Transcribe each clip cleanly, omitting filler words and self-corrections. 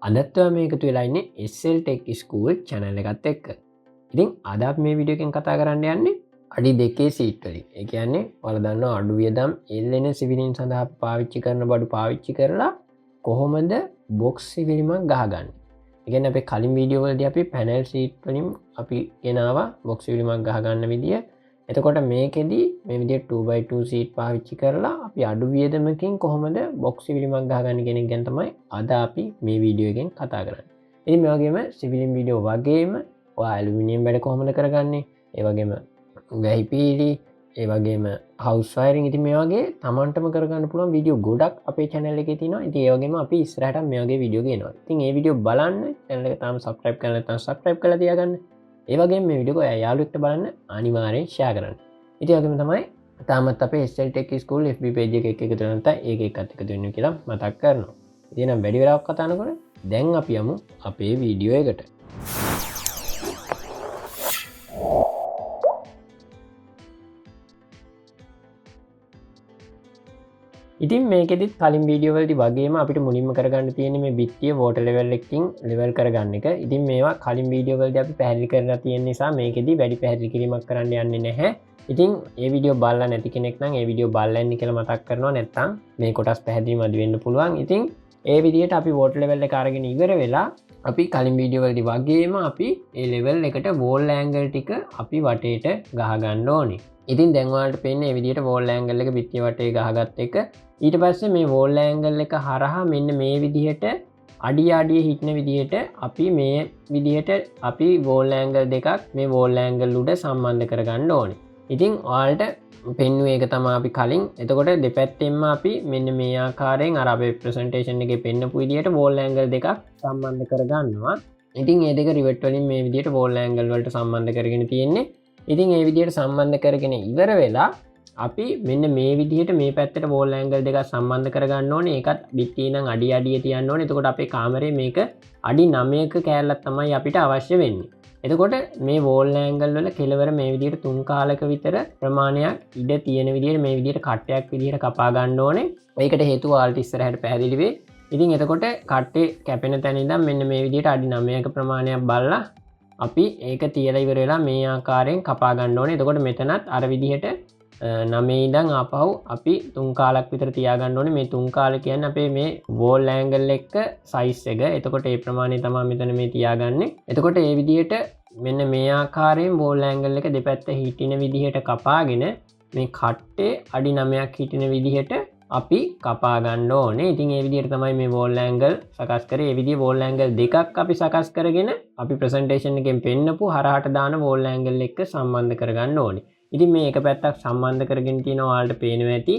අදත්ව මේකතු වෙලාන්නේ SL Tech School channel එකත් එක්ක. ඉතින් අදත් මේ වීඩියෝ එකෙන් කතා කරන්න යන්නේ අඩි දෙකේ සීට් වලින්. ඒ කියන්නේ ඔයාලා දන්නවා අඩු වියදම් එල්ලෙන සිවිලින් සඳහා පාවිච්චි කරන බඩු පාවිච්චි කරලා කොහොමද බොක්ස් සිවිලිමක් ගහගන්නේ. ඒ කියන්නේ අපි කලින් වීඩියෝ වලදී අපි පැනල් සීට් වලින් අපි ගෙනාවා බොක්ස් සිවිලිමක් ගහගන්න විදිය. එතකොට මේකෙදී මේ විදිහට 2x2 සීට් පාවිච්චි කරලා අපි අඩු වියදමකින් කොහොමද බොක්ස් සිවිලිමක් ගහගන්නේ කියන එක ගැන තමයි අද අපි මේ වීඩියෝ එකෙන් කතා කරන්නේ. ඉතින් මේ වගේම සිවිලින් වීඩියෝ වගේම ඔයා ඇලුමිනියම් වැඩ කොහොමද කරගන්නේ? ඒ වගේම වැහි පීලි, ඒ වගේම හවුස් වයරින්, ඉතින් මේ වගේ Tamanටම කරගන්න පුළුවන් වීඩියෝ ගොඩක් අපේ channel එකේ තියෙනවා. ඉතින් ඒ වගේම අපි ඉස්සරහට මේ වගේ වීඩියෝ ගේනවා. ඉතින් මේ වීඩියෝ බලන්න channel එක තාම subscribe කරලා නැත්නම් subscribe කරලා තියාගන්න. ඒ වගේම මේ වීඩියෝ එක යාළුවෙක්ට බලන්න අනිවාර්යෙන් share කරන්න. ඉතින් ඒ වගේම තමයි තාමත් අපේ SL Tech School FB page එක එකතු වෙලා නැත්නම් ඒක එකත් එකතු වෙන්න කියලා මතක් කරනවා. ඉතින් නම් වැඩි වෙලාවක් කතා කරනකොට දැන් අපි යමු අපේ වීඩියෝ එකට. ඉතින් මේකෙදිත් කලින් වීඩියෝ වලදී වගේම අපිට මුලින්ම කරගන්න තියෙන්නේ මේ බිත්තිය වෝටර් ලෙවල් එකකින් ලෙවල් කරගන්න එක. ඉතින් මේවා කලින් වීඩියෝ වලදී අපි පැහැදිලි කරලා තියෙන නිසා මේකෙදි වැඩි පැහැදිලි කිරීමක් කරන්න යන්නේ නැහැ. ඉතින් ඒ වීඩියෝ බලලා නැති කෙනෙක් නම් ඒ වීඩියෝ බලලා ඉන්න කියලා මතක් කරනවා. නැත්නම් මේ කොටස් පැහැදිලි මදි වෙන්න පුළුවන්. ඉතින් ඒ විදිහට අපි වෝටර් ලෙවල් එක අරගෙන ඉවර වෙලා අපි කලින් වීඩියෝ වලදී වගේම අපි ඒ ලෙවල් එකට වෝල් ඇන්ගල් ටික අපි වටේට ගහ ගන්න ඕනේ. ඉතින් දැන් ඔයාලට පේන්නේ මේ විදිහට වෝල් ඇන්ගල් එක පිටිය වටේ ගහගත් එක. ඊට පස්සේ මේ වෝල් ඇන්ගල් එක හරහා මෙන්න මේ විදිහට අඩිය හිටන විදිහට අපි මේ විදිහට අපි වෝල් ඇන්ගල් දෙකක් මේ වෝල් ඇන්ගල් උඩ සම්බන්ධ කරගන්න ඕනේ. ඉතින් ඔයාලට පෙන්වුවේ ඒක තමයි අපි කලින්. එතකොට දෙපැත්තෙන්ම අපි මෙන්න මේ ආකාරයෙන් අර අපේ ප්‍රසන්ටේෂන් එකේ පෙන්නපු විදිහට වෝල් ඇන්ගල් දෙකක් සම්බන්ධ කරගන්නවා. ඉතින් මේ දෙක රිවට් වලින් මේ විදිහට වෝල් ඇන්ගල් වලට සම්බන්ධ කරගෙන තියෙන්නේ. ඉතින් මේ විදිහට සම්බන්ධ කරගෙන ඉවර වෙලා අපි මෙන්න මේ විදිහට මේ පැත්තට වෝල් ඇන්ගල් දෙකක් සම්බන්ධ කරගන්න ඕනේ. ඒකත් බිත්තිය නම් අඩිය තියන්න ඕනේ. එතකොට අපේ කාමරේ මේක අඩි 9ක කෑල්ලක් තමයි අපිට අවශ්‍ය වෙන්නේ. එතකොට මේ වෝල් ඇන්ගල් වල කෙලවර මේ විදිහට 3 කාලක විතර ප්‍රමාණයක් ඉඩ තියෙන විදිහට මේ විදිහට කට්ටයක් විදිහට කපා ගන්න ඕනේ. ඒකට හේතුව ආල්ට ඉස්සරහට පැහැදිලි වෙයි. ඉතින් එතකොට කට්ටේ කැපෙන තැන ඉඳන් මෙන්න මේ විදිහට අඩි 9ක ප්‍රමාණයක් බලලා අපි ඒක තියලා ඉවර වෙලා මේ ආකාරයෙන් කපා ගන්න ඕනේ. එතකොට මෙතනත් අර විදිහට 9 ඉඳන් ආපහු අපි 3 කාලක් විතර තියාගන්න ඕනේ. මේ 3 කාල කියන්නේ අපේ මේ වෝල් ඇන්ගල් එක සයිස් එක. එතකොට ඒ ප්‍රමාණය තමයි මෙතන මේ තියාගන්නේ. එතකොට ඒ විදිහට මෙන්න මේ ආකාරයෙන් වෝල් ඇන්ගල් එක දෙපැත්ත හිටින විදිහට කපාගෙන මේ කට්ටේ අඩි 9ක් හිටින විදිහට අපි කපා ගන්න ඕනේ. ඉතින් ඒ විදිහට තමයි මේ වෝල් ඇන්ගල් සකස් කරේ. ඒ විදිහේ වෝල් ඇන්ගල් දෙකක් අපි සකස් කරගෙන අපි ප්‍රසන්ටේෂන් එකෙන් පෙන්නපු හරහට දාන වෝල් ඇන්ගල් එක්ක සම්බන්ධ කරගන්න ඕනේ. ඉතින් මේ එක පැත්තක් සම්බන්ධ කරගෙන තියෙනවා ඔයාලට පේනවා ඇති.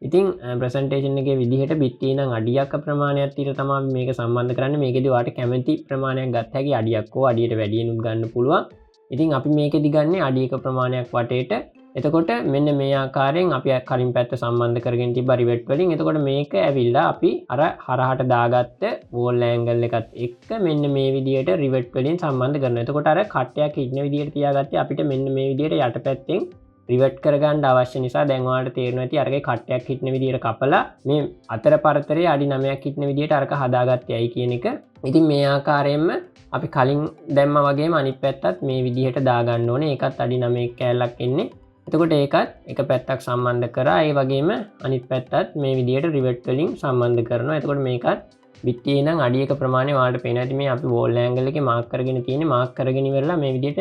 ඉතින් ප්‍රසන්ටේෂන් එකේ විදිහට බිත්තිය නම් අඩියක් ප්‍රමාණයක් තියලා තමයි මේක සම්බන්ධ කරන්නේ. මේකෙදි ඔයාලට කැමති ප්‍රමාණයක් ගත්ත හැකි අඩියක් හෝ අඩියට වැඩියෙනුත් ගන්න පුළුවන්. ඉතින් අපි මේකෙදි ගන්නේ අඩියක ප්‍රමාණයක් වටේට. එතකොට මෙන්න මේ ආකාරයෙන් අපි කලින් පැත්ත සම්බන්ධ කරගෙන තිබ්බ රිවට් වලින්. එතකොට මේක ඇවිල්ලා අපි අර හරහට දාගත්ත වෝල් ඇන්ගල් එකත් එක්ක මෙන්න මේ විදිහට රිවට් වලින් සම්බන්ධ කරනවා. එතකොට අර කට්ටයක් ඉන්න විදිහට තියාගත්තේ අපිට මෙන්න මේ විදිහට යටපැත්තෙන් රිවට් කරගන්න අවශ්‍ය නිසා දැන් ඔයාලට තේරෙනවා ඇති අරගේ කට්ටයක් හිටන විදිහට කපලා මේ අතර පරතරේ අඩි 9ක් හිටන විදිහට අරක හදාගත්තේ ඇයි කියන එක. ඉතින් මේ ආකාරයෙන්ම අපි කලින් දැම්මා වගේම අනිත් පැත්තත් මේ විදිහට දාගන්න ඕනේ. ඒකත් අඩි 9ක කෑල්ලක් එන්නේ. එතකොට ඒකත් එක පැත්තක් සම්බන්ධ කරා. ඒ වගේම අනිත් පැත්තත් මේ විදිහට රිවට් වලින් සම්බන්ධ කරනවා. එතකොට මේකත් බිත්තියේ නම් අඩියක ප්‍රමාණය ඔයාලට පේනවා ඇති. මේ අපි වෝල් ඇන්ගල් එකේ මාක් කරගෙන තියෙන්නේ. මාක් කරගෙන ඉවරලා මේ විදිහට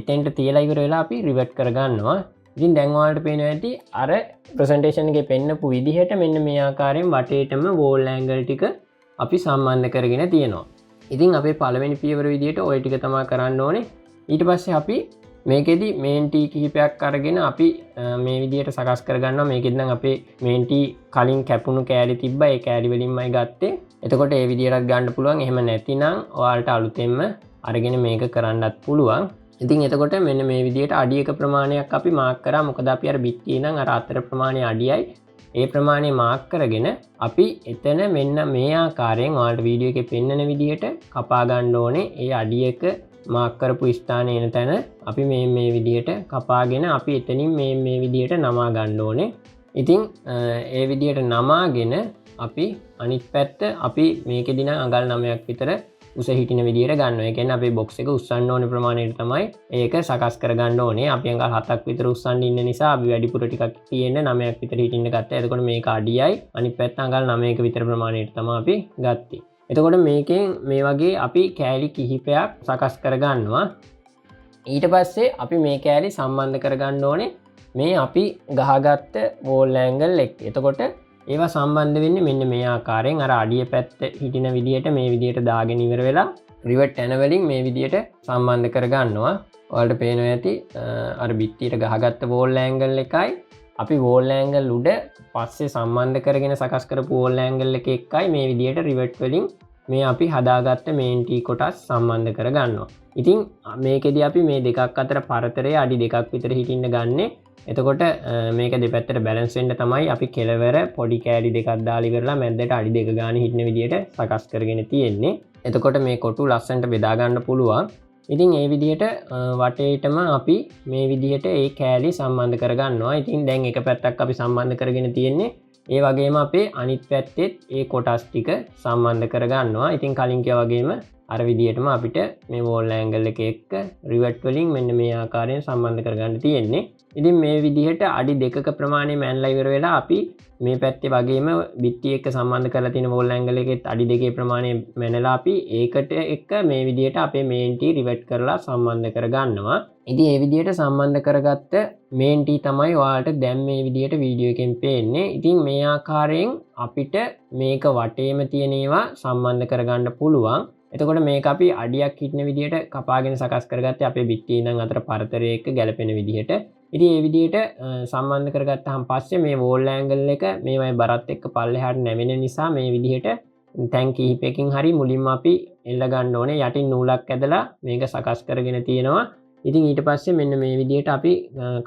එතෙන්ට තියලා ඉවර වෙලා අපි රිවට් කරගන්නවා. ඉතින් දැන් ඔයාලට පේනවා ඇති අර ප්‍රසන්ටේෂන් එකේ පෙන්නපු විදිහට මෙන්න මේ ආකාරයෙන් වටේටම වෝල් ඇන්ගල් ටික අපි සම්බන්ධ කරගෙන තියෙනවා. ඉතින් අපේ පළවෙනි පියවර විදිහට ওই ටික තමයි කරන්න ඕනේ. ඊට පස්සේ අපි මේකෙදි මේන් ටී කිහිපයක් අරගෙන අපි මේ විදිහට සකස් කරගන්නවා. මේකෙදි නම් අපේ මේන් ටී කලින් කැපුණු කෑලි තිබ්බා. ඒ කෑලි වලින්මයි ගත්තේ. එතකොට ඒ විදිහටත් ගන්න පුළුවන්. එහෙම නැතිනම් ඔයාලට අලුතෙන්ම අරගෙන මේක කරන්නත් පුළුවන්. ඉතින් එතකොට මෙන්න මේ විදිහට අඩියක ප්‍රමාණයක් අපි මාක් කරා. මොකද අපි අර බිත්තිය නම් අර අතර ප්‍රමාණය අඩියයි. ඒ ප්‍රමාණය මාක් කරගෙන අපි එතන මෙන්න මේ ආකාරයෙන් ඔයාලට වීඩියෝ එකේ පෙන්නන විදිහට කපා ගන්න ඕනේ. ඒ අඩියක මාක් කරපු ස්ථානයේ එන තැන අපි මේ විදිහට කපාගෙන අපි එතනින් මේ විදිහට නමා ගන්න ඕනේ. ඉතින් ඒ විදිහට නමාගෙන අපි අනිත් පැත්ත අපි මේකෙදි නම් අඟල් 9ක් විතර උස හිටින විදියට ගන්නවා. ඒ කියන්නේ අපේ බොක්ස් එක උස්සන්න ඕනේ ප්‍රමාණයට තමයි ඒක සකස් කරගන්න ඕනේ. අපි අඟල් 7ක් විතර උස්සන්න ඉන්න නිසා අපි වැඩිපුර ටිකක් තියෙන්න 9ක් විතර හිටින්න ගත්තා. එතකොට මේක අඩියයි අනිත් පැත්ත අඟල් 9ක විතර ප්‍රමාණයට තමයි අපි ගත්තේ. එතකොට මේකෙන් මේ වගේ අපි කෑලි කිහිපයක් සකස් කරගන්නවා. ඊට පස්සේ අපි මේ කෑලි සම්බන්ධ කරගන්න ඕනේ මේ අපි ගහගත්ත වෝල් ඇන්ගල් එක. එතකොට ඒවා සම්බන්ධ වෙන්නේ මෙන්න මේ ආකාරයෙන් අර අඩිය පැත්ත හිටින විදියට මේ විදියට දාගෙන ඉවර වෙලා රිවට් ඇන වලින් මේ විදියට සම්බන්ධ කරගන්නවා. ඔයාලට පේනවා ඇති අර බිත්තියට ගහගත්ත වෝල් ඇන්ගල් එකයි අපි වෝල් ඇන්ගල් උඩ පස්සේ සම්බන්ධ කරගෙන සකස් කරපු වෝල් ඇන්ගල් එක එකයි මේ විදියට රිවට් වලින් මේ අපි හදාගත්ත මේන් ටී කොටස් සම්බන්ධ කරගන්නවා. ඉතින් මේකෙදී අපි මේ දෙකක් අතර පරතරය අඩි 2ක් විතර හිටින්න ගන්නෙ. එතකොට මේක දෙපැත්තට බැලන්ස් වෙන්න තමයි අපි කෙලවර පොඩි කෑලි දෙකක් දාලා ඉවරලා මැද්දට අඩි 2 ගාන හිටින විදියට සකස් කරගෙන තියෙන්නේ. එතකොට මේ කොටු ලස්සනට බෙදා ගන්න පුළුවන්. ඉතින් ඒ විදිහට වටේටම අපි මේ විදිහට ඒ කෑලි සම්බන්ධ කරගන්නවා. ඉතින් දැන් එක පැත්තක් අපි සම්බන්ධ කරගෙන තියෙන්නේ. ඒ වගේම අපේ අනිත් පැත්තෙත් ඒ කොටස් ටික සම්බන්ධ කරගන්නවා. ඉතින් කලින් කිව්වා වගේම අර විදිහටම අපිට මේ වෝල් ඇන්ගල් එක එක්ක රිවට් වලින් මෙන්න මේ ආකාරයෙන් සම්බන්ධ කරගන්න තියෙන්නේ. ඉතින් මේ විදිහට අඩි 2ක ප්‍රමාණය මැනලා ඉවර වෙලා අපි මේ පැත්තේ වගේම බිත්තිය එක්ක සම්බන්ධ කරලා තියෙන වෝල් ඇන්ගල් එකෙත් අඩි 2 ප්‍රමාණය මැනලා අපි ඒකට එක්ක මේ විදිහට අපේ මේන් ටී රිවට් කරලා සම්බන්ධ කරගන්නවා. ඉතින් මේ විදිහට සම්බන්ධ කරගත්ත මේන් ටී තමයි ඔයාලට දැන් මේ විදිහට වීඩියෝ එකෙන් පේන්නේ. ඉතින් මේ ආකාරයෙන් අපිට මේක වටේම තියෙන ඒවා සම්බන්ධ කරගන්න පුළුවන්. එතකොට මේක අපි අඩියක් හිටින විදිහට කපාගෙන සකස් කරගත්තේ අපේ බිත්තිය ඉඳන් අතර පරතරය එක්ක ගැලපෙන විදිහට. ඉතින් මේ විදිහට සම්බන්ධ කරගත්තාම පස්සේ මේ වෝල් ඇන්ගල් එක මේවයි බරත් එක්ක පල්ලෙහාට නැවෙන නිසා මේ විදිහට තැන් කිහිපයකින් හරි මුලින්ම අපි එල්ල ගන්න ඕනේ. යටින් නූලක් ඇදලා මේක සකස් කරගෙන තියෙනවා. ඉතින් ඊට පස්සේ මෙන්න මේ විදිහට අපි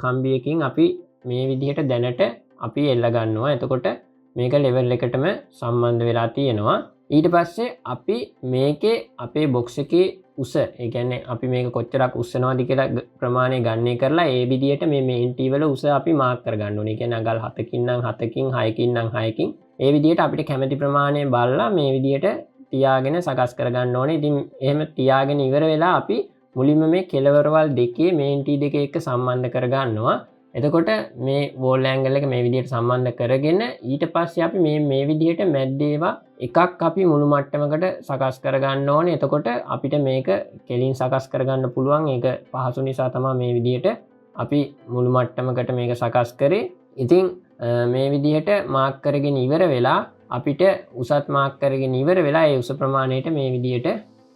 කම්බියකින් අපි මේ විදිහට දැනට අපි එල්ල ගන්නවා. එතකොට මේක ලෙවල් එකටම සම්බන්ධ වෙලා තියෙනවා. ඊට පස්සේ අපි මේකේ අපේ බොක්ස් එකේ උස ඒ කියන්නේ අපි මේක කොච්චරක් උස්සනවාද කියලා ප්‍රමාණය ගණනය කරලා ඒ විදිහට මේ මේන් ටී වල උස අපි මාක් කරගන්න ඕනේ. ඒ කියන්නේ අඟල් 7කින් නම් 7කින් 6කින් නම් 6කින් ඒ විදිහට අපිට කැමති ප්‍රමාණය බලලා මේ විදිහට තියාගෙන සකස් කරගන්න ඕනේ. ඉතින් එහෙම තියාගෙන ඉවර වෙලා අපි මුලින්ම මේ කෙළවරවල් දෙකේ මේන් ටී දෙක එක්ක සම්බන්ධ කරගන්නවා. එතකොට මේ වෝල් ඇන්ගල් එක මේ විදිහට සම්බන්ධ කරගෙන ඊට පස්සේ අපි මේ විදිහට මැද්දේවා එකක් අපි මුළු මට්ටමකට සකස් කරගන්න ඕනේ. එතකොට අපිට මේක කෙලින් සකස් කරගන්න පුළුවන්. ඒක පහසු නිසා තමයි මේ විදිහට අපි මුළු මට්ටමකට මේක සකස් කරේ. ඉතින් මේ විදිහට මාක් කරගෙන ඉවර වෙලා අපිට උසත් මාක් කරගෙන ඉවර වෙලා ඒ උස ප්‍රමාණයට මේ විදිහට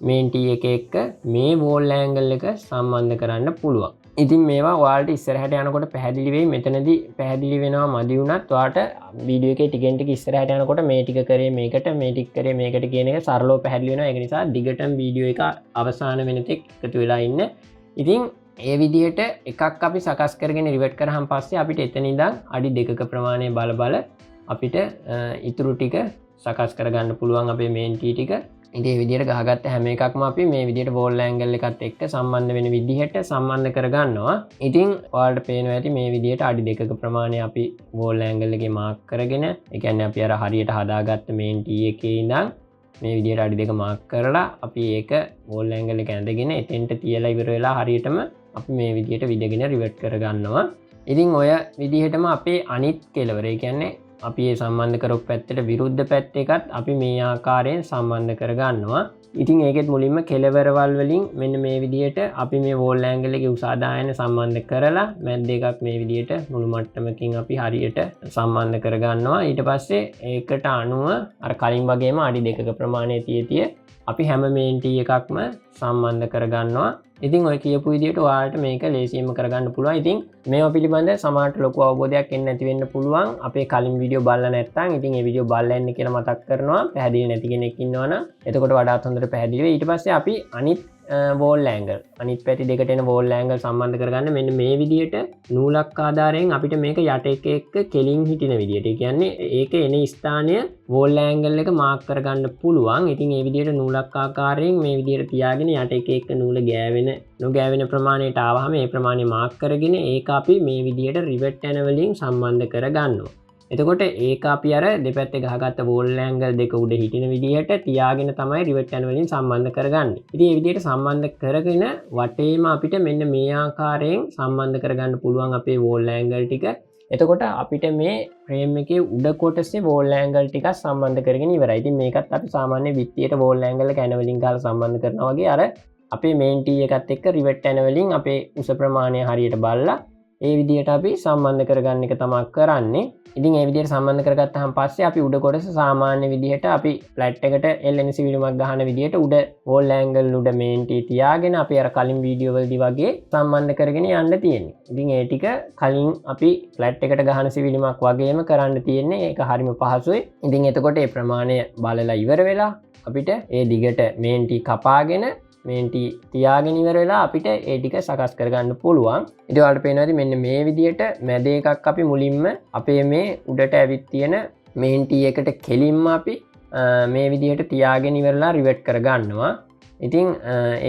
මේන් ටී එක එක්ක මේ වෝල් ඇන්ගල් එක සම්බන්ධ කරන්න පුළුවන්. ඉතින් මේවා ඔයාලට ඉස්සරහට යනකොට පැහැදිලි වෙයි. මෙතනදී පැහැදිලි වෙනවා මදි වුණත් ඔයාලට වීඩියෝ එකේ ටිකෙන් ටික ඉස්සරහට යනකොට මේ ටික කරේ මේකට මේ ටික කරේ මේකට කියන එක සරලව පැහැදිලි වෙනවා. ඒක නිසා දිගටම වීඩියෝ එක අවසාන වෙනතෙක් එකතු වෙලා ඉන්න. ඉතින් ඒ විදිහට එකක් අපි සකස් කරගෙන රිවර්ට් කරාන් පස්සේ අපිට එතන ඉඳන් අඩි 2ක ප්‍රමාණය බල අපිට ඉතුරු ටික සකස් කරගන්න පුළුවන් අපේ මේන් ටී ටික. ඉතින් මේ විදිහට ගහගත්ත හැම එකක්ම අපි මේ විදිහට වෝල් ඇන්ගල් එකත් එක්ක සම්බන්ධ වෙන විදිහට සම්බන්ධ කරගන්නවා. ඉතින් ඔයාලට පේනවා ඇති මේ විදිහට අඩි 2ක ප්‍රමාණය අපි වෝල් ඇන්ගල් එකේ මාක් කරගෙන ඒ කියන්නේ අපි අර හරියට හදාගත්ත මේන් ටී එකේ ඉඳන් මේ විදිහට අඩි 2 මාක් කරලා අපි ඒක වෝල් ඇන්ගල් එක ඇඳගෙන එතෙන්ට තියලා ඉවර වෙලා හරියටම අපි මේ විදිහට විදගෙන රිවර්ට් කරගන්නවා. ඉතින් ඔය විදිහටම අපේ අනිත් කෙලවර ඒ කියන්නේ අපි ඒ සම්බන්ධ කරපු පැත්තට විරුද්ධ පැත්ත එකත් අපි මේ ආකාරයෙන් සම්බන්ධ කරගන්නවා. ඉතින් ඒකෙත් මුලින්ම කෙලවරවල් වලින් මෙන්න මේ විදිහට අපි මේ වෝල් ඇන්ගල් එකේ උසාදායන සම්බන්ධ කරලා මැද්ද එකක් මේ විදිහට මුළු මට්ටමකින් අපි හරියට සම්බන්ධ කරගන්නවා. ඊට පස්සේ ඒකට අනුව අර කලින් වගේම අඩි 2ක ප්‍රමාණය තිය අපි හැම මේන් ටී එකක්ම සම්බන්ධ කරගන්නවා. ඉතින් ඔය කියපු විදිහට ඔයාලට මේක ලේසියෙන්ම කරගන්න පුළුවන්. ඉතින් මේවා පිළිබඳ සමහරට ලොකු අවබෝධයක් එන්න නැති වෙන්න පුළුවන්. අපේ කලින් වීඩියෝ බලලා නැත්නම් ඉතින් මේ වීඩියෝ බලලා ඉන්න කියලා මතක් කරනවා. පැහැදිලි නැති කෙනෙක් ඉන්නවනම් එතකොට වඩාත් හොඳට පැහැදිලි වෙයි. ඊට පස්සේ අපි අනිත් වෝල් ඇන්ගල් අනිත් පැති දෙකට එන වෝල් ඇන්ගල් සම්බන්ධ කරගන්න මෙන්න මේ විදිහට නූලක් ආධාරයෙන් අපිට මේක යට එක එක්ක කෙලින් හිටින විදිහට. ඒ කියන්නේ ඒක එන ස්ථානය වෝල් ඇන්ගල් එක මාක් කරගන්න පුළුවන්. ඉතින් මේ විදිහට නූලක් ආකාරයෙන් මේ විදිහට තියාගෙන යට එක එක්ක නූල ගෑවෙන නොගෑවෙන ප්‍රමාණයට ආවහම ඒ ප්‍රමාණය මාක් කරගෙන ඒක අපි මේ විදිහට රිවට් ඇන වලින් සම්බන්ධ කරගන්නවා. එතකොට ඒක අපි අර දෙපැත්තේ ගහගත්ත වෝල් ඇන්ගල් දෙක උඩ හිටින විදිහට තියාගෙන තමයි රිවට් ඇන වලින් සම්බන්ධ කරගන්නේ. ඉතින් මේ විදිහට සම්බන්ධ කරගෙන වටේම අපිට මෙන්න මේ ආකාරයෙන් සම්බන්ධ කරගන්න පුළුවන් අපේ වෝල් ඇන්ගල් ටික. එතකොට අපිට මේ ෆ්‍රේම් එකේ උඩ කොටසේ වෝල් ඇන්ගල් ටිකක් සම්බන්ධ කරගෙන ඉවරයි. ඉතින් මේකත් අපි සාමාන්‍ය බිත්තියට වෝල් ඇන්ගල් එක ඇන වලින් ගහලා සම්බන්ධ කරනවා වගේ අර අපේ මේන් ටී එකත් එක්ක රිවට් ඇන වලින් අපේ උස ප්‍රමාණය හරියට බලලා ඒ විදිහට අපි සම්බන්ධ කරගන්න එක තමයි කරන්නේ. ඉතින් ඒ විදිහට සම්බන්ධ කරගත්තාම පස්සේ අපි උඩ කොටස සාමාන්‍ය විදිහට අපි ෆ්ලැට් එකට LNC විලුමක් ගහන විදිහට උඩ වෝල් ඇන්ගල් උඩ මේන් ටී තියාගෙන අපි අර කලින් වීඩියෝ වලදී වගේ සම්බන්ධ කරගෙන යන්න තියෙන්නේ. ඉතින් ඒ ටික කලින් අපි ෆ්ලැට් එකට ගහන සිවිලිමක් වගේම කරන්න තියෙන්නේ. ඒක හරිම පහසුයි. ඉතින් එතකොට මේ ප්‍රමාණය බලලා ඉවර වෙලා අපිට ඒ දිගට මේන් ටී කපාගෙන මේන්ටි තියාගෙන ඉවර වෙලා අපිට ඒ ටික සකස් කරගන්න පුළුවන්. ඉතින් ඔයාලට පේනවා ඇති මෙන්න මේ විදිහට මැද එකක් අපි මුලින්ම අපේ මේ උඩට ඇවිත් තියෙන මේන්ටි එකට කෙලින්ම අපි මේ විදිහට තියාගෙන ඉවරලා රිවට් කරගන්නවා. ඉතින්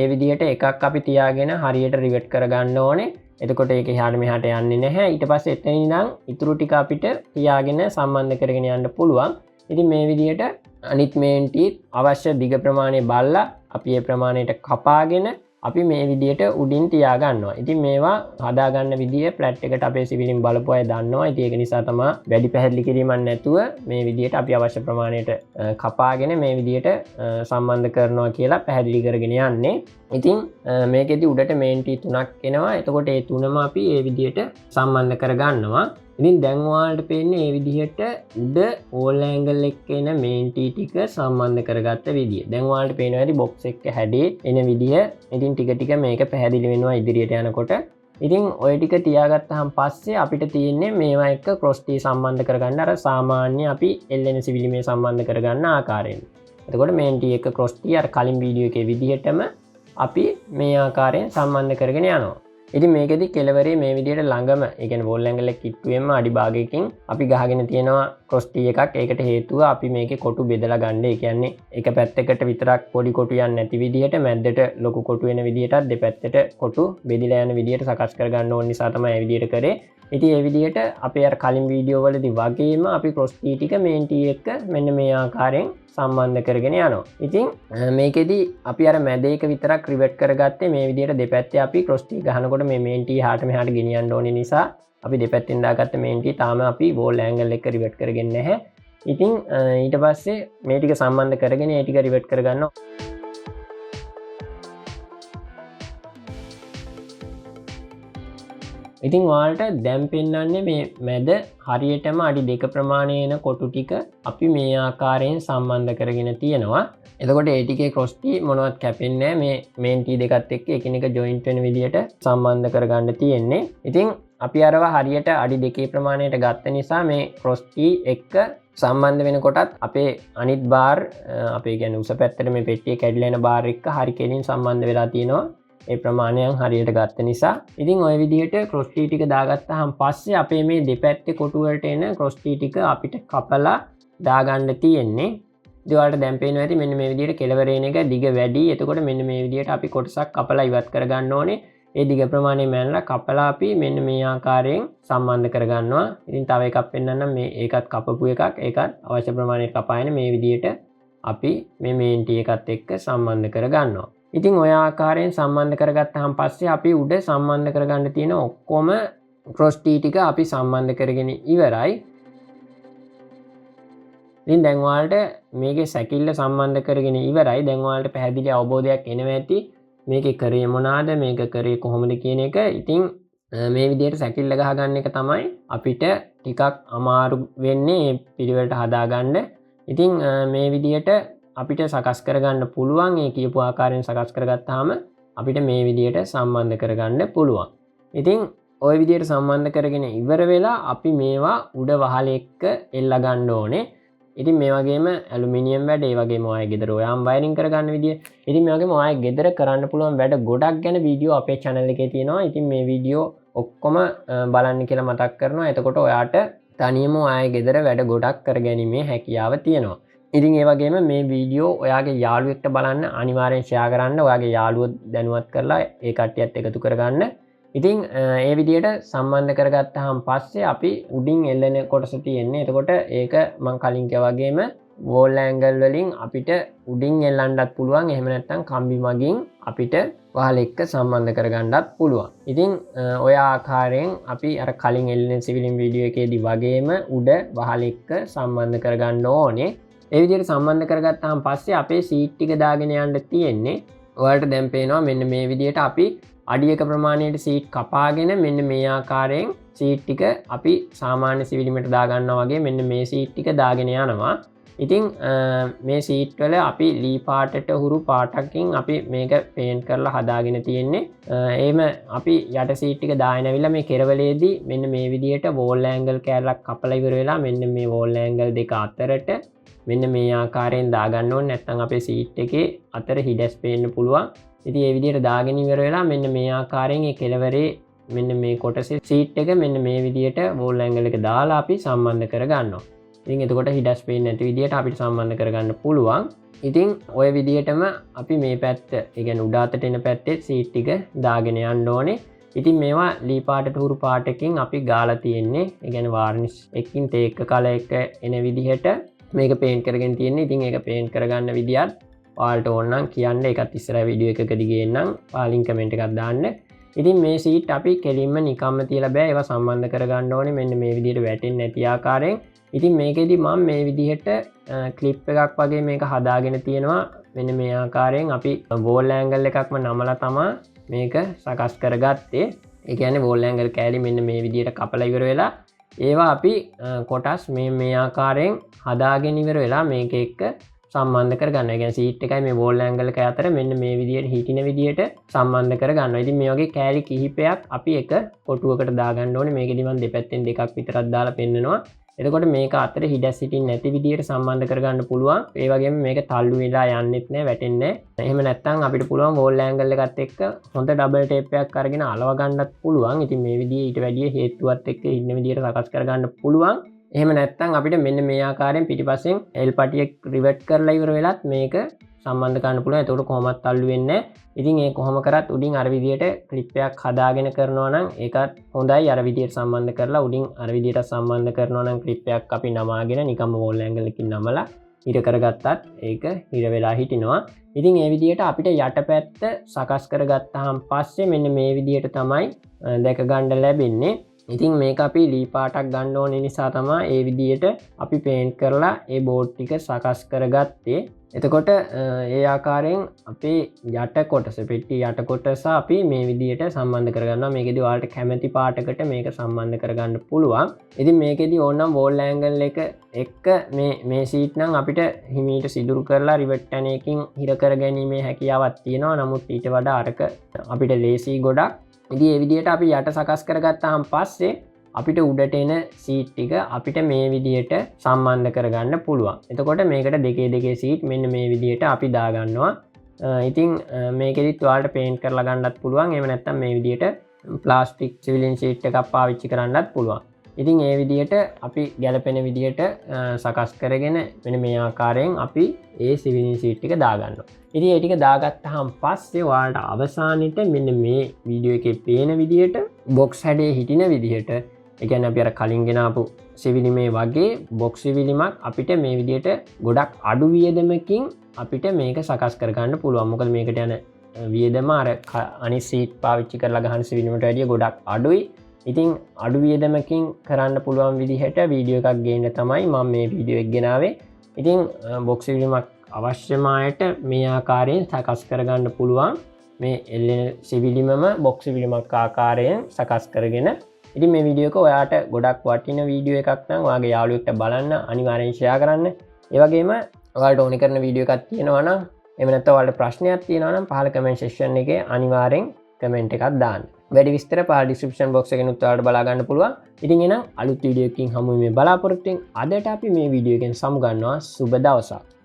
ඒ විදිහට එකක් අපි තියාගෙන හරියට රිවට් කරගන්න ඕනේ. එතකොට ඒක එහාට මෙහාට යන්නේ නැහැ. ඊට පස්සේ එතන ඉඳන් ඉතුරු ටික අපිට තියාගෙන සම්බන්ධ කරගෙන යන්න පුළුවන්. ඉතින් මේ විදිහට අනිත් මේන්ටි අවශ්‍ය දිග ප්‍රමාණය බලලා අපි ඒ ප්‍රමාණයට කපාගෙන අපි මේ විදිහට උඩින් තියාගන්නවා. ඉතින් මේවා හදාගන්න විදිය ෆ්ලැට් එකට අපේ සිවිලින් බලපු අය දන්නවා. ඉතින් ඒක නිසා තමයි වැඩි පැහැදිලි කිරීමක් නැතුව මේ විදිහට අපි අවශ්‍ය ප්‍රමාණයට කපාගෙන මේ විදිහට සම්බන්ධ කරනවා කියලා පැහැදිලි කරගෙන යන්නේ. ඉතින් මේකෙදි උඩට මේන්ටි 3ක් එනවා. එතකොට ඒ තුනම අපි මේ විදිහට සම්බන්ධ කරගන්නවා. ඉතින් දැන් ඔයාලට පේන්නේ මේ විදිහට උඩ වෝල් ඇන්ගල් එක එන මේන් ටී ටික සම්බන්ධ කරගත්ත විදිය. දැන් ඔයාලට පේනවා ඇති බොක්ස් එක හැඩේ එන විදිය. ඉතින් ටික ටික මේක පැහැදිලි වෙනවා ඉදිරියට යනකොට. ඉතින් ඔය ටික තියාගත්තාන් පස්සේ අපිට තියෙන්නේ මේවා එක්ක ක්‍රොස් ටී සම්බන්ධ කරගන්න අර සාමාන්‍ය අපි LNC විලිමේ සම්බන්ධ කරගන්න ආකාරයෙන්. එතකොට මේන් ටී එක ක්‍රොස් ටී අර කලින් වීඩියෝ එකේ විදිහටම අපි මේ ආකාරයෙන් සම්බන්ධ කරගෙන යනවා. ඉතින් මේකෙදි කෙලවරේ මේ විදිහට ළඟම ඒ කියන්නේ වෝල් ඇන්ගල් එක කිට්ටුවෙන්ම අඩි භාගයකින් අපි ගහගෙන තියෙනවා ක්‍රොස් ටී එකක්. ඒකට හේතුව අපි මේකේ කොටු බෙදලා ගන්න. ඒ කියන්නේ එක පැත්තකට විතරක් පොඩි කොටු යන්නේ නැති විදිහට මැද්දට ලොකු කොටු වෙන විදිහටත් දෙපැත්තට කොටු බෙදිලා යන විදිහට සකස් කරගන්න ඕන නිසා තමයි මේ විදිහට කරේ. ඉතින් ඒ විදිහට අපේ අර කලින් වීඩියෝ වලදී වගේම අපි ක්‍රොස් ටී ටික මේන් ටී එක මෙන්න මේ ආකාරයෙන් සම්බන්ධ කරගෙන යනවා. ඉතින් මේකෙදි අපි අර මැද එක විතරක් රිවට් කරගත්තේ මේ විදිහට දෙපැත්තේ අපි ක්‍රොස් ටී ගහනකොට මේ මේන් ටී හාට මෙහාට ගෙනියන්න ඕනේ නිසා අපි දෙපැත්තෙන් දාගත්ත මේන් ටී තාම අපි වෝල් ඇන්ගල් එක රිවට් කරගෙන නැහැ. ඉතින් ඊට පස්සේ මේ ටික සම්බන්ධ කරගෙන ඒ ටික රිවට් කරගන්නවා. ඉතින් ඔයාලට දැන් පෙන්වන්නේ මේ මැද හරියටම අඩි 2 ප්‍රමාණය එන කොටු ටික අපි මේ ආකාරයෙන් සම්බන්ධ කරගෙන තියෙනවා. එතකොට ඒ ටිකේ ක්‍රොස් ටී මොනවත් කැපෙන්නේ නැහැ. මේ මේන් ටී දෙකත් එක්ක එකිනෙක ජොයින්ට් වෙන විදිහට සම්බන්ධ කරගන්න තියෙන්නේ. ඉතින් අපි අරවා හරියට අඩි 2 ප්‍රමාණයට ගත්ත නිසා මේ ක්‍රොස් ටී එක්ක සම්බන්ධ වෙනකොටත් අපේ අනිත් බාර් අපේ කියන්නේ උස පැත්තට මේ පෙට්ටිය කැඩිලා එන බාර් එක්ක හරි කෙලින් සම්බන්ධ වෙලා තියෙනවා. ඒ ප්‍රමාණයන් හරියට ගත්ත නිසා. ඉතින් ওই විදිහට ක්‍රොස් ටී ටික දාගත්තාම පස්සේ අපේ මේ දෙපැත්තේ කොටු වලට එන ක්‍රොස් ටී ටික අපිට කපලා දාගන්න තියෙන්නේ. ඉතින් ඔයාලට දැන් පේනවා ඇති මෙන්න මේ විදිහට කෙලවර එන එක දිග වැඩි. එතකොට මෙන්න මේ විදිහට අපි කොටසක් කපලා ඉවත් කරගන්න ඕනේ. ඒ දිග ප්‍රමාණය මැනලා කපලා අපි මෙන්න මේ ආකාරයෙන් සම්බන්ධ කරගන්නවා. ඉතින් තව එකක් පෙන්නන්නම් මේ ඒකත් කපපු එකක්. ඒකත් අවශ්‍ය ප්‍රමාණයට කපාගෙන මේ විදිහට අපි මේ මේන් ටී එකත් එක්ක සම්බන්ධ කරගන්නවා. ඉතින් ඔය ආකාරයෙන් සම්බන්ධ කරගත්තාන් පස්සේ අපි උඩ සම්බන්ධ කරගන්න තියෙන ඔක්කොම ක්‍රොස් ටී ටික අපි සම්බන්ධ කරගෙන ඉවරයි. ඉතින් දැන් ඔයාලට මේකේ සැකිල්ල සම්බන්ධ කරගෙන ඉවරයි. දැන් ඔයාලට පැහැදිලි අවබෝධයක් එනවා ඇති මේකේ කරේ මොනවාද මේක කරේ කොහොමද කියන එක. ඉතින් මේ විදිහට සැකිල්ල ගහගන්න එක තමයි අපිට ටිකක් අමාරු වෙන්නේ මේ පිළිවෙලට හදාගන්න. ඉතින් මේ විදිහට අපිට සකස් කරගන්න පුළුවන්. ඒ කියපු ආකාරයෙන් සකස් කරගත්තාම අපිට මේ විදිහට සම්බන්ධ කරගන්න පුළුවන්. ඉතින් ওই විදිහට සම්බන්ධ කරගෙන ඉවර වෙලා අපි මේවා උඩ වහල එක්ක එල්ල ගන්න ඕනේ. ඉතින් මේ වගේම ඇලුමිනියම් වැඩ, ඒ වගේම ඔයගේ ගෙදර ඔයාම වයරින් කරගන්න විදිය. ඉතින් මේ වගේම ඔයගේ ගෙදර කරන්න පුළුවන් වැඩ ගොඩක් ගැන වීඩියෝ අපේ channel එකේ තියෙනවා. ඉතින් මේ වීඩියෝ ඔක්කොම බලන්න කියලා මතක් කරනවා. එතකොට ඔයාට තනියම ඔයගේ ගෙදර වැඩ ගොඩක් කරගැනීමේ හැකියාව තියෙනවා. ඉතින් ඒ වගේම මේ වීඩියෝ ඔයාගේ යාළුවෙක්ට බලන්න අනිවාර්යෙන් ෂෙයා කරන්න. ඔයාගේ යාළුවෝ දැනුවත් කරලා ඒ කට්ටියත් එකතු කරගන්න. ඉතින් ඒ විදියට සම්බන්ධ කරගත්තාම පස්සේ අපි උඩින් එල්ලෙන කොටස තියෙන්නේ. එතකොට ඒක මම කලින් කිව්වා වගේම වෝල් ඇන්ගල් වලින් අපිට උඩින් එල්ලන්නත් පුළුවන්. එහෙම නැත්නම් කම්බි මගින් අපිට වහල එක්ක සම්බන්ධ කරගන්නත් පුළුවන්. ඉතින් ඔය ආකාරයෙන් අපි අර කලින් එල්ලෙන සිවිලින් වීඩියෝ එකේදී වගේම උඩ වහල එක්ක සම්බන්ධ කරගන්න ඕනේ. ඒ විදිහට සම්බන්ධ කරගත්තාම පස්සේ අපේ සීට් ටික දාගෙන යන්න තියෙන්නේ. ඔයාලට දැන් පේනවා මෙන්න මේ විදිහට අපි අඩියක ප්‍රමාණයට සීට් කපාගෙන මෙන්න මේ ආකාරයෙන් සීට් ටික අපි සාමාන්‍ය සිවිලිමට දාගන්නවා වගේ මෙන්න මේ සීට් ටික දාගෙන යනවා. ඉතින් මේ සීට් වල අපි ලී පාටට හුරු පාටකින් අපි මේක පේන්ට් කරලා හදාගෙන තියෙන්නේ. එහෙම අපි යට සීට් ටික දාගෙන ඇවිල්ලා මේ කෙරවලේදී මෙන්න මේ විදිහට වෝල් ඇන්ගල් කෑල්ලක් කපලා ඉවර වෙලා මෙන්න මේ වෝල් ඇන්ගල් දෙක අතරට මෙන්න මේ ආකාරයෙන් දාගන්න ඕනේ. නැත්නම් අපේ සීට් එකේ අතර හිඩැස් පේන්න පුළුවන්. ඉතින් මේ විදිහට දාගෙන ඉවර වෙලා මෙන්න මේ ආකාරයෙන් ඒ කෙළවරේ මෙන්න මේ කොටසේ සීට් එක මෙන්න මේ විදිහට වෝල් ඇන්ගල් එක දාලා අපි සම්බන්ධ කරගන්නවා. ඉතින් එතකොට හිඩැස් පේන්නේ නැති විදිහට අපිට සම්බන්ධ කරගන්න පුළුවන්. ඉතින් ඔය විදිහටම අපි මේ පැත්ත, ඒ කියන්නේ උඩ අතට එන පැත්තේ සීට් ටික දාගෙන යන්න ඕනේ. ඉතින් මේවා ලී පාටට හුරු පාටකින් අපි ගාලා තියෙන්නේ. ඒ කියන්නේ varnish එකකින් තේක්ක කලර් එක එන විදිහට මේක පේන්ට් කරගෙන තියෙන්නේ. ඉතින් ඒක පේන්ට් කරගන්න විදියත් ඔයාලට ඕන නම් කියන්න. ඒකත් ඉස්සරහ වීඩියෝ එකකදී ගේන්නම්. පාලින් කමෙන්ට් එකක් දාන්න. ඉතින් මේ සීට් අපි කෙලින්ම නිකම්ම තියලා බෑ. ඒවා සම්බන්ධ කරගන්න ඕනේ මෙන්න මේ විදිහට වැටෙන්නේ නැති ආකාරයෙන්. ඉතින් මේකෙදි මම මේ විදිහට ක්ලිප් එකක් වගේ මේක හදාගෙන තියෙනවා. මෙන්න මේ ආකාරයෙන් අපි වෝල් ඇන්ගල් එකක්ම නමලා තමයි මේක සකස් කරගත්තේ. ඒ කියන්නේ වෝල් ඇන්ගල් කෑලි මෙන්න මේ විදිහට කපලා ඉවර වෙලා ඒවා අපි කොටස් මේ ආකාරයෙන් හදාගෙන ඉවර වෙලා මේක එක්ක සම්බන්ධ කරගන්න. ඒ කියන්නේ සීට් එකයි මේ වෝල් ඇන්ගල් එක අතර මෙන්න මේ විදිහට හිටින විදිහට සම්බන්ධ කරගන්නවා. ඉතින් මේ වගේ කෑලි කිහිපයක් අපි එක කොටුවකට දාගන්න ඕනේ. මේකෙදි මම දෙපැත්තෙන් දෙකක් විතරක් දාලා පෙන්නනවා. එතකොට මේක අතර හිඩැස් හිටින් නැති විදිහට සම්බන්ධ කරගන්න පුළුවන්. ඒ වගේම මේක තල්ලු වෙලා යන්නෙත් නැහැ, වැටෙන්නේ නැහැ. එහෙම නැත්නම් අපිට පුළුවන් වෝල් ඇන්ගල් එකත් එක්ක හොඳ ඩබල් ටේප් එකක් අරගෙන අලව ගන්නත් පුළුවන්. ඉතින් මේ විදිහේ ඊට වැඩිය හේතුවත් එක්ක ඉන්න විදිහට සකස් කරගන්න පුළුවන්. එහෙම නැත්නම් අපිට මෙන්න මේ ආකාරයෙන් පිටිපස්සෙන් එල් පටියක් රිවර්ට් කරලා ඉවර වෙලත් මේක සම්බන්ධ කරන්න පුළුවන්. එතකොට කොහොමත් තල්ලු වෙන්නේ නැහැ. ඉතින් ඒ කොහොම කරත් උඩින් අර විදිහට ක්ලිප් එකක් හදාගෙන කරනවා නම් ඒකත් හොඳයි. අර විදිහට සම්බන්ධ කරලා උඩින් අර විදිහට සම්බන්ධ කරනවා නම් ක්ලිප් එකක් අපි නමාගෙන නිකම්ම වෝල් ඇන්ගල් එකකින් නමලා හිර කරගත්තත් ඒක හිර වෙලා හිටිනවා. ඉතින් ඒ විදිහට අපිට යටපැත්ත සකස් කරගත්තාන් පස්සේ මෙන්න මේ විදිහට තමයි දැක ගන්න ලැබෙන්නේ. ඉතින් මේක අපි ලී පාටක් ගන්න ඕන නිසා තමයි ඒ විදිහට අපි පේන්ට් කරලා ඒ බෝඩ් ටික සකස් කරගත්තේ. එතකොට ඒ ආකාරයෙන් අපේ යට කොටස, පෙට්ටි යට කොටස අපි මේ විදිහට සම්බන්ධ කරගන්නවා. මේකෙදි ඔයාලට කැමති පාටකට මේක සම්බන්ධ කරගන්න පුළුවන්. ඉතින් මේකෙදි ඕනනම් වෝල් ඇන්ගල් එක එක්ක මේ සීට් නම් අපිට හිමීට සිදුරු කරලා රිවට් ඇනයකින් හිර කරගැනීමේ හැකියාවක් තියෙනවා. නමුත් ඊට වඩා අරක අපිට ලේසි ගොඩක්. ඉතින් ඒ විදිහට අපි යට සකස් කරගත්තාන් පස්සේ අපිට උඩට එන සීට් ටික අපිට මේ විදිහට සම්බන්ධ කරගන්න පුළුවන්. එතකොට මේකට දෙකේ සීට් මෙන්න මේ විදිහට අපි දාගන්නවා. ඉතින් මේකෙදිත් ඔයාලට පේන්ට් කරලා ගන්නත් පුළුවන්. එහෙම නැත්නම් මේ විදිහට ප්ලාස්ටික් සිවිලින් ෂීට් එකක් පාවිච්චි කරන්නත් පුළුවන්. ඉතින් ඒ විදිහට අපි ගැලපෙන විදිහට සකස් කරගෙන මෙන්න මේ ආකාරයෙන් අපි ඒ සිවිලින් ෂීට් එක දාගන්නවා. ඉතින් ඒ ටික දාගත්තාන් පස්සේ ඔයාලට අවසානෙට මෙන්න මේ වීඩියෝ එකේ පේන විදිහට බොක්ස් හැඩේ හිටින විදිහට, ඒ කියන්නේ අපි අර කලින් ගෙනාපු සිවිලිමේ වගේ බොක්ස් සිවිලිමක් අපිට මේ විදිහට ගොඩක් අඩු වියදමකින් අපිට මේක සකස් කරගන්න පුළුවන්. මොකද මේකට යන වියදම අර අනිත් සීට් පාවිච්චි කරලා ගහන සිවිලිමට වැඩිය ගොඩක් අඩුයි. ඉතින් අඩු වියදමකින් කරන්න පුළුවන් විදිහට වීඩියෝ එකක් ගේන්න තමයි මම මේ වීඩියෝ එක ගෙනාවේ. ඉතින් බොක්ස් සිවිලිමක් අවශ්‍යම අයට මේ ආකාරයෙන් සකස් කරගන්න පුළුවන්. මේ එල්ලෙන සිවිලිමම බොක්ස් සිවිලිමක් ආකාරයෙන් සකස් කරගෙන. ඉතින් මේ වීඩියෝ එක ඔයාට ගොඩක් වටින වීඩියෝ එකක් නම් ඔයාගේ යාළුවෙක්ට බලන්න අනිවාර්යෙන් ෂෙයා කරන්න. ඒ වගේම ඔයාලට ඕනි කරන වීඩියෝ එකක් තියෙනවා නම්, එහෙම නැත්නම් ඔයාලට ප්‍රශ්නයක් තියෙනවා නම් පහළ කමෙන්ට් සෙක්ෂන් එකේ අනිවාර්යෙන් කමෙන්ට් එකක් දාන්න. වැඩි විස්තර පහළ ඩිස්ක්‍රිප්ෂන් බොක්ස් එකෙන් ඔයාලට බලා ගන්න පුළුවන්. ඉතින් එහෙනම් අලුත් වීඩියෝ එකකින් හමු වෙමු බලාපොරොත්තු වෙමින් අදට අපි මේ වීඩියෝ එකෙන් සමු ගන්නවා. සුබ දවසක්.